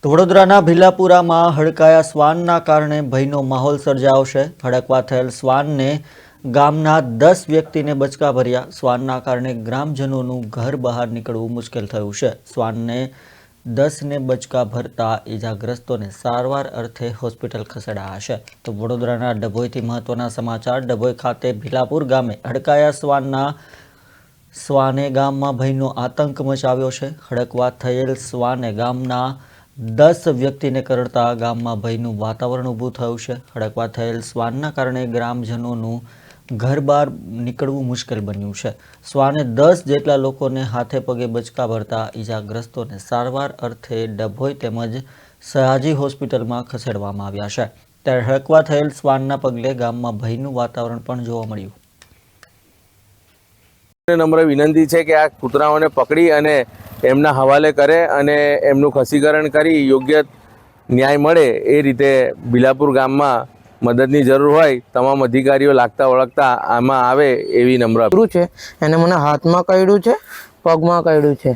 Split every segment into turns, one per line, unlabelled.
તો વડોદરાના ભીલાપુરામાં હડકાયા શ્વાનના કારણે ભયનો માહોલ સર્જાયો છે। હડકવા થયેલ શ્વાનને ગામના 10 વ્યક્તિને બચકા ભર્યા। શ્વાનના કારણે ગ્રામજનોનું ઘર બહાર નીકળવું મુશ્કેલ થયું છે। શ્વાનને 10ને બચકા ભરતા ઈજાગ્રસ્તોને સારવાર અર્થે હોસ્પિટલ ખસેડાયા છે। તો વડોદરાના ડભોઈથી મહત્વના સમાચાર। ડભોઈ ખાતે ભીલાપુર ગામે હડકાયા શ્વાને ગામમાં ભયનો આતંક મચાવ્યો છે। હડકવા થયેલ શ્વાને ગામના 10 વ્યક્તિને કરડતા ગામમાં ભયનું વાતાવરણ ઊભું થયું છે। હડકવા થયેલ શ્વાનના કારણે ગ્રામજનોનું ઘર બહાર નીકળવું મુશ્કેલ બન્યું છે। શ્વાને 10 જેટલા લોકોને હાથે પગે બચકા ભરતા ઈજાગ્રસ્તોને સારવાર અર્થે ડભોઈ તેમજ સયાજી હોસ્પિટલમાં ખસેડવામાં આવ્યા છે। ત્યારે હડકવા થયેલ શ્વાનના પગલે ગામમાં ભયનું વાતાવરણ પણ જોવા મળ્યું।
નમ્ર વિનંતી છે કે આ કૂતરાઓને પકડી અને એમના હવાલે કરે અને એમનું ખસીકરણ કરી યોગ્ય ન્યાય મળે એ રીતે ભીલાપુર ગામમાં મદદની જરૂર હોય તમામ અધિકારીઓ લાગતા વળગતા આમાં આવે એવી નમ્ર
છે। એને મને હાથમાં કર્યું છે, પગમાં કર્યું છે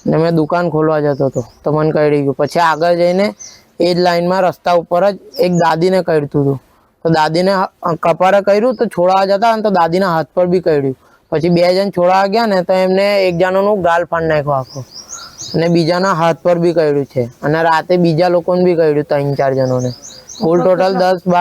ને મેં દુકાન ખોલવા જતો હતો તો મને કરી ગયું। પછી આગળ જઈને એ જ લાઈનમાં રસ્તા ઉપર જ એક દાદીને કર્યું હતું તો દાદીને કપારે કર્યું તો છોડાવા જતા તો દાદીના હાથ પર બી કર્યું। પછી 2 જણ છોડાવા ગયા ને તો એમને એક જણાનું ગાલ ફાડી નાખ્યો આખો અને બીજાના હાથ પર બી કર્યું છે અને રાતે બીજા લોકોને બી કર્યું 3-4 જણોને। કુલ ટોટલ 10-12